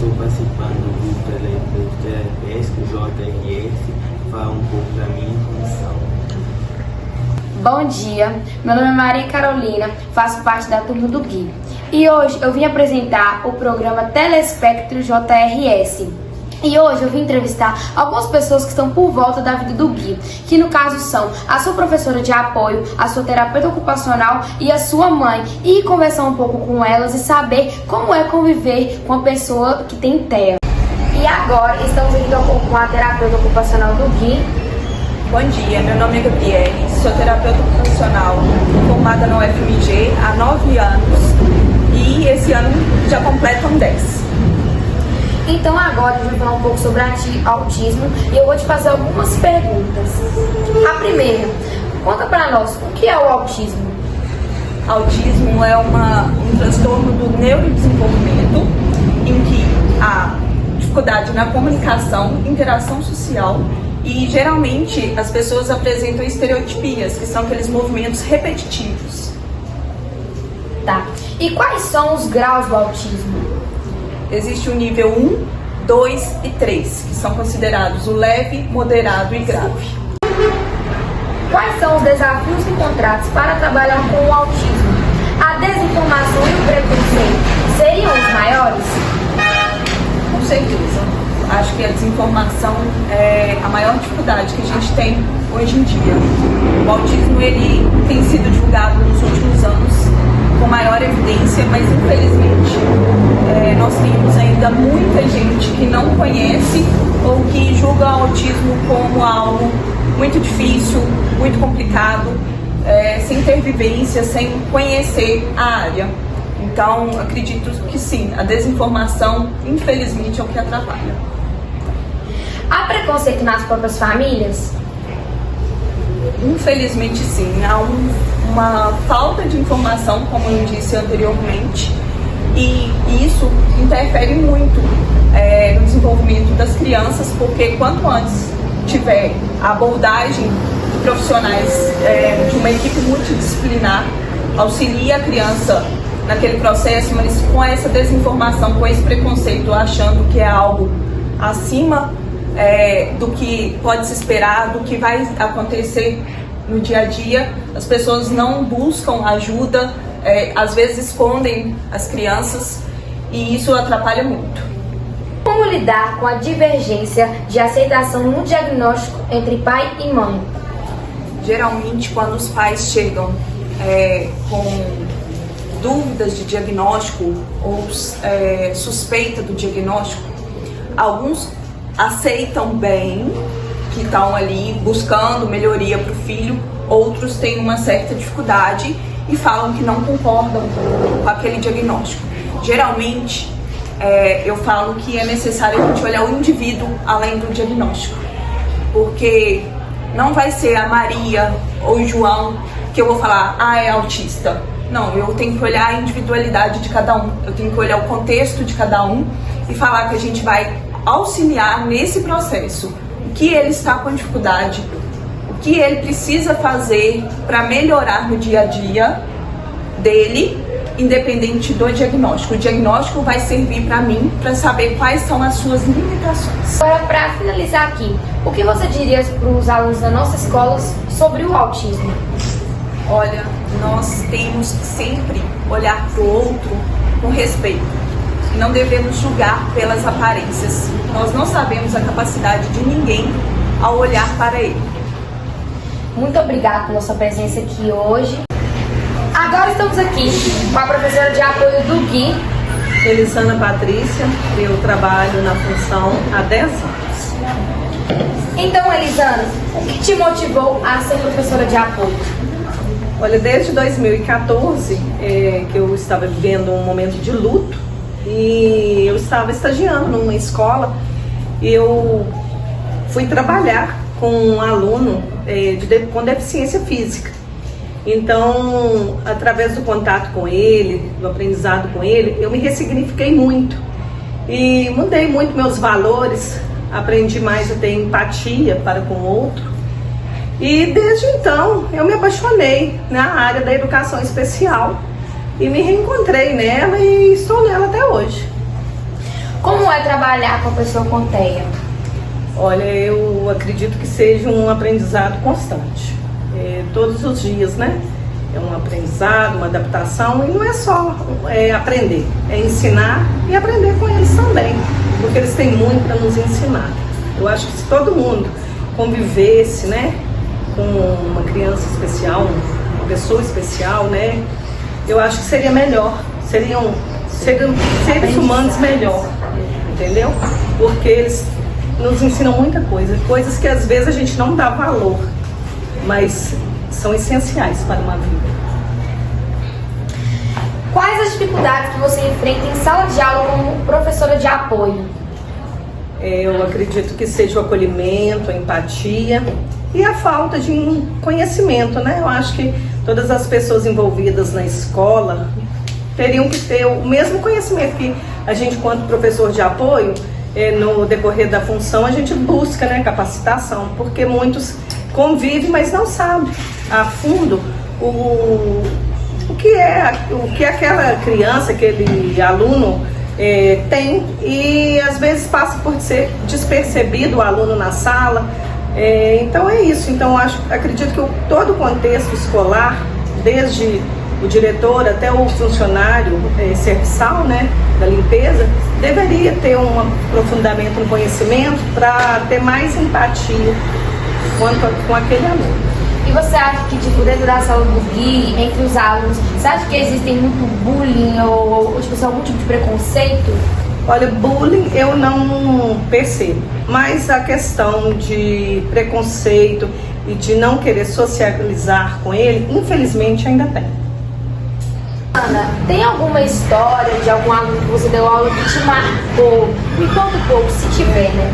estou participando do Telepesk, JRS. Fala um pouco da minha função. Bom dia, meu nome é Maria Carolina, faço parte da turma do Gui. E hoje eu vim apresentar o programa Telespectro JRS. E hoje eu vim entrevistar algumas pessoas que estão por volta da vida do Gui, que no caso são a sua professora de apoio, a sua terapeuta ocupacional e a sua mãe, e conversar um pouco com elas e saber como é conviver com uma pessoa que tem TEA. E agora estamos aqui com a terapeuta ocupacional do Gui. Bom dia, meu nome é Gabriele, sou terapeuta ocupacional formada na UFMG há 9 anos e esse ano já completam 10. Então agora a gente vai falar um pouco sobre autismo e eu vou te fazer algumas perguntas. A primeira, conta pra nós, o que é o autismo? Autismo é um transtorno do neurodesenvolvimento em que há dificuldade na comunicação, interação social e geralmente as pessoas apresentam estereotipias, que são aqueles movimentos repetitivos. Tá. E quais são os graus do autismo? Existe o nível 1, 2 e 3, que são considerados o leve, moderado e grave. Quais são os desafios encontrados para trabalhar com o autismo? A desinformação e o preconceito seriam os maiores? Com certeza. Acho que a desinformação é a maior dificuldade que a gente tem hoje em dia. O autismo ele tem sido divulgado nos últimos anos com maior evidência, mas infelizmente nós temos ainda muita gente que não conhece ou que julga o autismo como algo muito difícil, muito complicado, sem ter vivência, sem conhecer a área. Então, acredito que sim, a desinformação, infelizmente, é o que atrapalha. Há preconceito nas próprias famílias? Infelizmente, sim. Há uma falta de informação, como eu disse anteriormente, e isso interfere muito no desenvolvimento das crianças, porque quanto antes tiver a abordagem de profissionais de uma equipe multidisciplinar, auxilia a criança naquele processo, mas com essa desinformação, com esse preconceito, achando que é algo acima do que pode se esperar, do que vai acontecer no dia a dia, as pessoas não buscam ajuda, às vezes escondem as crianças e isso atrapalha muito. Como lidar com a divergência de aceitação no diagnóstico entre pai e mãe? Geralmente, quando os pais chegam com dúvidas de diagnóstico ou suspeita do diagnóstico, alguns aceitam bem que estão ali buscando melhoria para o filho, outros têm uma certa dificuldade e falam que não concordam com aquele diagnóstico. Geralmente, eu falo que é necessário a gente olhar o indivíduo além do diagnóstico, porque não vai ser a Maria ou o João que eu vou falar, é autista. Não, eu tenho que olhar a individualidade de cada um, eu tenho que olhar o contexto de cada um e falar que a gente vai auxiliar nesse processo, o que ele está com dificuldade, o que ele precisa fazer para melhorar no dia a dia dele, independente do diagnóstico. O diagnóstico vai servir para mim para saber quais são as suas limitações. Agora, para finalizar aqui, o que você diria para os alunos da nossa escola sobre o autismo? Olha, nós temos que sempre olhar para o outro com respeito. Não devemos julgar pelas aparências. Nós não sabemos a capacidade de ninguém ao olhar para ele. Muito obrigada por sua presença aqui hoje. Agora estamos aqui com a professora de apoio do Gui. Elisana Patrícia, eu trabalho na função há 10 anos. Então, Elisana, o que te motivou a ser professora de apoio? Olha, desde 2014, que eu estava vivendo um momento de luto, e eu estava estagiando numa escola e eu fui trabalhar com um aluno com deficiência física. Então, através do contato com ele, do aprendizado com ele, eu me ressignifiquei muito e mudei muito meus valores, aprendi mais a ter empatia para com o outro. E desde então eu me apaixonei na área da educação especial e me reencontrei nela e estou nela até hoje. Como é trabalhar com a pessoa com TEA? Olha, eu acredito que seja um aprendizado constante, todos os dias, né? É um aprendizado, uma adaptação, e não é só aprender, é ensinar e aprender com eles também, porque eles têm muito para nos ensinar. Eu acho que se todo mundo convivesse, né, com uma criança especial, uma pessoa especial, né, eu acho que seria melhor, seriam seres humanos melhor, entendeu? Porque eles nos ensinam muita coisa, coisas que às vezes a gente não dá valor, mas são essenciais para uma vida. Quais as dificuldades que você enfrenta em sala de aula como professora de apoio? Eu acredito que seja o acolhimento, a empatia e a falta de conhecimento, né? Eu acho que todas as pessoas envolvidas na escola teriam que ter o mesmo conhecimento que a gente, quanto professor de apoio, no decorrer da função, a gente busca, né, capacitação, porque muitos convivem, mas não sabem a fundo o que aquela criança, aquele aluno tem, e às vezes passa por ser despercebido o aluno na sala. Então é isso. Então acredito que todo o contexto escolar, desde o diretor até o funcionário serviçal, né, da limpeza, deveria ter um aprofundamento no conhecimento para ter mais empatia com aquele aluno. E você acha que, tipo, dentro da sala do Gui, entre os alunos, você acha que existem muito bullying ou tipo, algum tipo de preconceito? Olha, bullying eu não percebo, mas a questão de preconceito e de não querer socializar com ele, infelizmente ainda tem. Ana, tem alguma história de algum aluno que você deu aula que te marcou? Me conta um pouco, se tiver, né?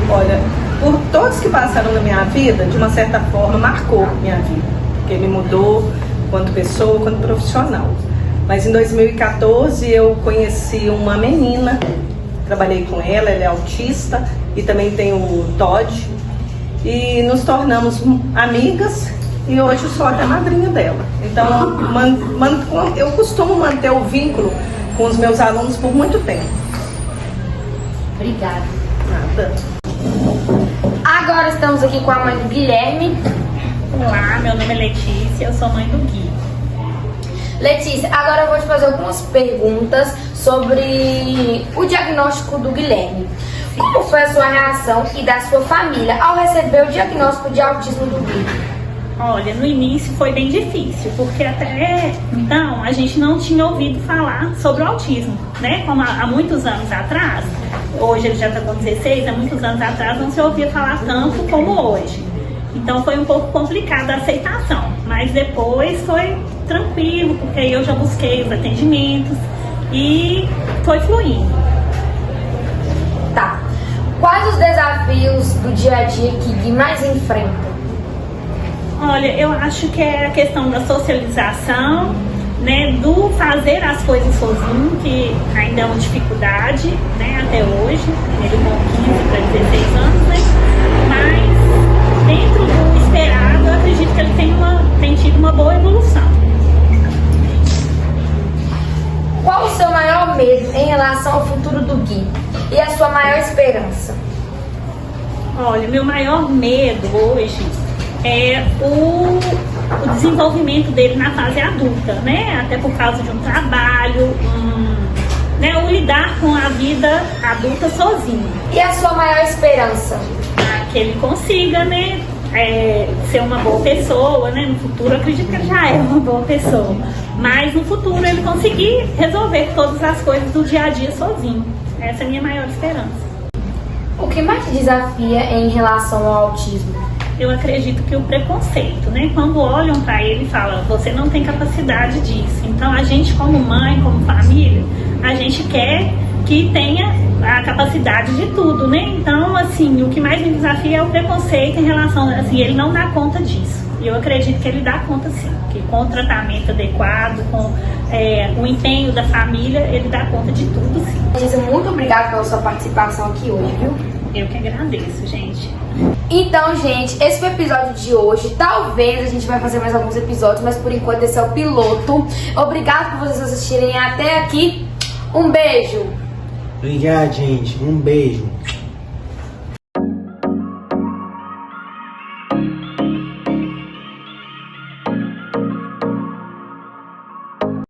Olha, por todos que passaram na minha vida, de uma certa forma, marcou minha vida. Porque me mudou quanto pessoa, quanto profissional. Mas em 2014 eu conheci uma menina, trabalhei com ela é autista e também tem o TOD. E nos tornamos amigas e hoje eu sou até madrinha dela. Então eu costumo manter o vínculo com os meus alunos por muito tempo. Obrigada. Nada. Agora estamos aqui com a mãe do Guilherme. Olá, meu nome é Letícia, eu sou mãe do Gui. Letícia, agora eu vou te fazer algumas perguntas sobre o diagnóstico do Guilherme. Como foi a sua reação e da sua família ao receber o diagnóstico de autismo do Gui? Olha, no início foi bem difícil, porque até então a gente não tinha ouvido falar sobre o autismo, né? Como há muitos anos atrás, hoje ele já está com 16, há muitos anos atrás não se ouvia falar tanto como hoje. Então foi um pouco complicado a aceitação, mas depois foi tranquilo, porque aí eu já busquei os atendimentos e foi fluindo. Tá. Quais os desafios do dia a dia que Gui mais enfrenta? Olha, eu acho que é a questão da socialização, né, do fazer as coisas sozinho, que ainda é uma dificuldade, né, até hoje, ele com 15 para 16 anos, né, mas dentro do esperado, eu acredito que ele tem tido uma boa evolução. Qual o seu maior medo em relação ao futuro do Gui e a sua maior esperança? Olha, meu maior medo hoje é o desenvolvimento dele na fase adulta, né? Até por causa de um trabalho, né? O lidar com a vida adulta sozinho. E a sua maior esperança? Que ele consiga, né? Ser uma boa pessoa, né? No futuro, eu acredito que ele já é uma boa pessoa. Mas no futuro ele conseguir resolver todas as coisas do dia a dia sozinho. Essa é a minha maior esperança. O que mais te desafia em relação ao autismo? Eu acredito que o preconceito, né? Quando olham para ele e falam, você não tem capacidade disso. Então a gente como mãe, como família, a gente quer que tenha a capacidade de tudo, né? Então, assim, o que mais me desafia é o preconceito em relação, assim, ele não dá conta disso. E eu acredito que ele dá conta sim, que com o tratamento adequado, com o empenho da família, ele dá conta de tudo sim. Letícia, muito obrigada pela sua participação aqui hoje, viu? Eu que agradeço, gente. Então, gente, esse foi o episódio de hoje. Talvez a gente vai fazer mais alguns episódios, mas por enquanto esse é o piloto. Obrigada por vocês assistirem até aqui. Um beijo! Obrigado, gente. Um beijo.